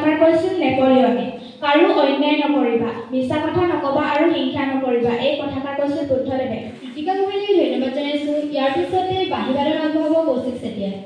কথাষাৰ কৈছিল নেপোলিয়নে। কাৰো অন্যায় নকৰিবা, মিছা কথা নকবা আৰু হিংসা নকৰিবা, এই কথাষাৰ কৈছিল বুদ্ধদেৱে। কৃতিকা গোহালিক ধন্যবাদ জনাইছো। ইয়াৰ পিছতে বাঁহীবাদন আগবঢ়াব কৌশিক চেতিয়াই।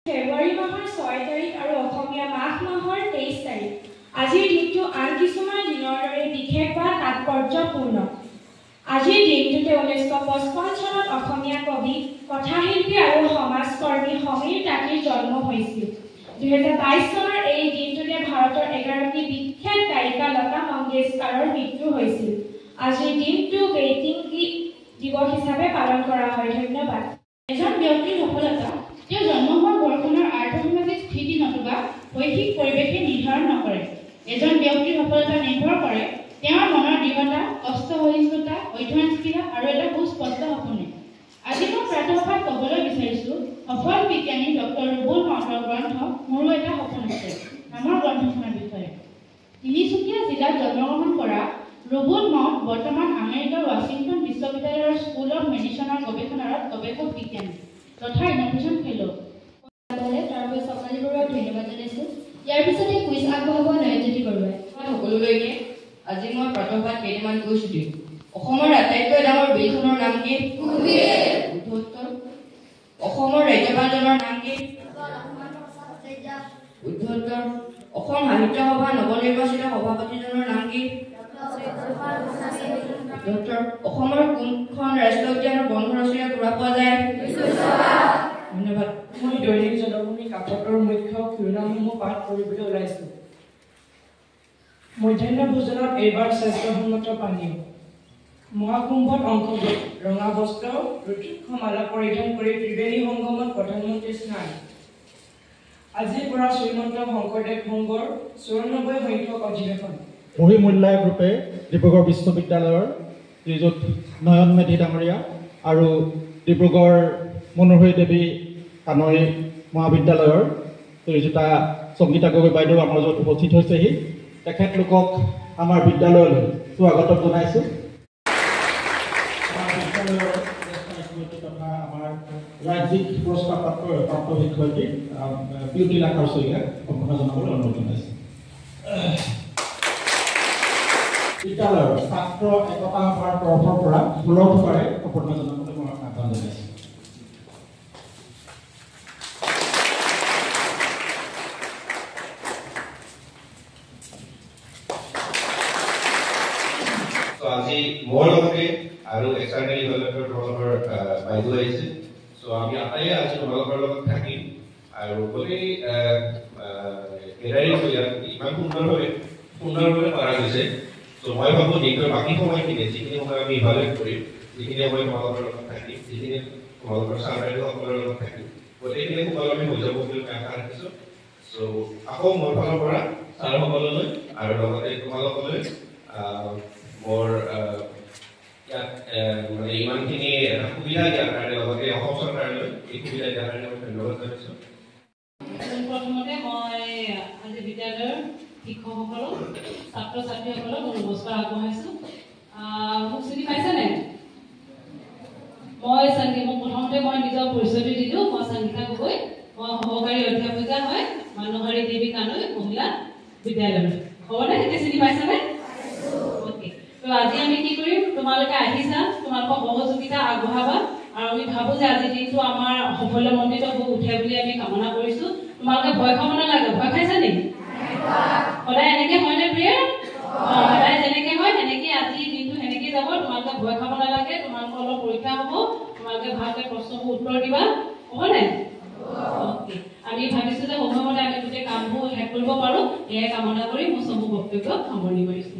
ফেব্ৰুৱাৰী মাহৰ 6 তাৰিখ আৰু অসমীয়া মাঘ মাহৰ 23 তাৰিখ। আজিৰ দিনটো আন কিছুমান দিনৰ দৰে বিশেষ বা তাৎপৰ্যপূৰ্ণ। আজিৰ দিনটোতে 1955 চনত অসমীয়া কবি, কথাশিল্পী আৰু সমাজকৰ্মী সমীৰ তাঁতীৰ জন্ম হৈছিল। 2022 চনৰ এই দিনটোতে ভাৰতৰ এগৰাকী বিখ্যাত গায়িকা লতা মংগেশকাৰৰ মৃত্যু হৈছিল। আজিৰ দিনটো বেইটিং দিৱস হিচাপে পালন কৰা হয়। ধন্যবাদ। এজন ব্যক্তিৰ সফলতা তেওঁ জন্ম হোৱা ঘৰখনৰ আৰ্থসামাজিক স্থিতি নতুবা শৈক্ষিক পৰিৱেশে নিৰ্ধাৰণ নকৰে। এজন ব্যক্তিৰ সফলতা নিৰ্ভৰ কৰে তেওঁৰ মনৰ দৃঢ়তা, কষ্ট সহিষ্ণুতা, অধ্যয়নশীলতা আৰু এটা সুস্পষ্ট সপোনে। আজি মই প্ৰাতঃসভাত ক'বলৈ বিচাৰিছোঁ সফল বিজ্ঞানী ডক্টৰ ৰুবুল মাউতৰ গ্ৰন্থ মোৰো এটা সপোন আছে নামৰ গ্ৰন্থখনৰ বিষয়ে। তিনিচুকীয়া জিলাত জন্মগ্ৰহণ কৰা ৰুবুল মাউত বৰ্তমান আমেৰিকাৰ ৱাশ্বিংটন বিশ্ববিদ্যালয়ৰ স্কুল অৱ মেডিচিনৰ গৱেষণাৰত গৱেষক বিজ্ঞানী তথা ইন'ভেশ্যন ফেল'। তাৰ বাবে চকালী বৰুৱাক ধন্যবাদ জনাইছোঁ। ইয়াৰ পিছতে কুইজ আগবঢ়াব নয়নজ্যোতি বৰুৱাই। সকলোলৈকে আজি মই প্ৰাতঃসভাত কেইটামান কুইজ সুধিম। অসমৰ আটাইতকৈ ডাঙৰ বিলখনৰ নাম কি? উত্তৰ। অসমৰ ৰাজ্যপালজনৰ নাম কি? উত্তৰ। অসম সাহিত্য সভা নৱনিৰ্বাচিত সভাপতিজনৰ নাম কি? উত্তৰ। অসমৰ কোনখন ৰাষ্ট্ৰীয় উদ্যানৰ বনঘৰচীয়া ঘূৰা পোৱা যায়? ধন্যবাদ। মই দৈনিক জনমভূমি কাকতৰ মুখ্য শিৰোনামসমূহ পাঠ কৰিবলৈ ওলাইছোঁ। মধ্যাহ্ন ভোজনত এইবাৰ স্বাস্থ্যসন্মত পানীয়। মহাকুম্ভত অংশগ্ৰহণ, ৰঙা বস্ত্ৰ ৰুদ্ৰাক্ষমালা পৰিধান কৰি ত্ৰিবেণী সংগমত প্ৰধানমন্ত্ৰী স্নান। আজিৰ পৰা শ্ৰীমন্ত শংকৰদেৱ সংঘৰ 94 সংখ্যক অধিৱেশন। মহিমূল্যায় গ্ৰুপে ডিব্ৰুগড় বিশ্ববিদ্যালয়ৰ শ্ৰীযুত নয়ন মেধি ডাঙৰীয়া আৰু ডিব্ৰুগড় মনোহৰী দেৱী কানৈ মহাবিদ্যালয়ৰ শ্ৰীযুতা সংগীতা গগৈ বাইদেউ আমাৰ মাজত উপস্থিত হৈছেহি। তেখেতলোকক আমাৰ বিদ্যালয়লৈ স্বাগতম জনাইছোঁ। আমাৰ বিদ্যালয়ৰ তথা আমাৰ ৰাজ্যিক পুৰস্কাৰ প্ৰাপ্ত শিক্ষয়িত্ৰী বিউটি লাখাৰ শইকীয়াক সম্পূৰ্ণ জনাবলৈ অনুৰোধ জনাইছোঁ। বিদ্যালয়ৰ ছাত্ৰ একতা সভাৰ তৰফৰ পৰা 16 টকাৰে সম্পূৰ্ণ জনাবলৈ মই আহ্বান জনাইছোঁ। আজি মোৰ লগতে আৰু এক্সাৰ্নেল ইভালুৱেটৰ তৰফৰ বাইদেউ আহিছে। চ' আমি আটাইয়ে আজি তোমালোকৰ লগত থাকিম আৰু গোটেই ইমান সুন্দৰভাৱে কৰা গৈছে। চ' মই ভাবোঁ দিনটোৰ বাকী সময়খিনি যিখিনি সময় আমি ইভালুৱেট কৰিম, যিখিনি সময় তোমালোকৰ লগত থাকিম, যিখিনি তোমালোকৰ ছাৰ বাইদেউসকলৰ লগত থাকিম, গোটেইখিনি সুকলমে হৈ যাব বুলি মই আশা ৰাখিছোঁ। চ' আকৌ মোৰ ফালৰ পৰা ছাৰসকললৈ আৰু লগতে তোমালোকলৈ মোৰ ইয়াত মানে ইমানখিনি এটা সুবিধা দিয়াৰ কাৰণে লগতে অসম চৰকাৰলৈ এই সুবিধা দিয়াৰ কাৰণে মই ধন্যবাদ জনাইছোঁ। প্ৰথমতে মই আজি বিদ্যালয়ৰ শিক্ষকসকলক, ছাত্ৰ ছাত্ৰীসকলক নমস্কাৰ আগবঢ়াইছোঁ। মোক চিনি পাইছেনে? মোক প্ৰথমতে মই নিজৰ পৰিচয়টো দি দিওঁ। মই সংগীতা গগৈ, মই সহকাৰী অধ্যাপিকা হয় মনোহৰী দেৱী কানৈ মহিলা বিদ্যালয়ত। হ'বনে? এতিয়া চিনি পাইছেনে? তো আজি আমি কি কৰিম, তোমালোকে আহিছা, তোমালোকৰ সহযোগিতা আগবঢ়াবা আৰু আমি ভাবোঁ যে আজিৰ দিনটো আমাৰ সাফল্যমণ্ডিত হৈ উঠে বুলি আমি কামনা কৰিছোঁ। তোমালোকে ভয় খাব নালাগে। ভয় খাইছা নেকি? সদায় এনেকৈ হয়নে প্ৰিয়া? সদায় যেনেকৈ হয় সেনেকৈ আজিৰ দিনটো সেনেকৈ যাব। তোমালোকে ভয় খাব নালাগে। তোমালোকৰ অলপ পৰীক্ষা হ'ব, তোমালোকে ভালকৈ প্ৰশ্নবোৰ উত্তৰ দিবা। হ'বনে? আমি ভাবিছোঁ যে সময়মতে আমি গোটেই কামবোৰ শেষ কৰিব পাৰোঁ। এয়াই কামনা কৰি মোৰ চমু বক্তব্য সামৰণি মাৰিছোঁ।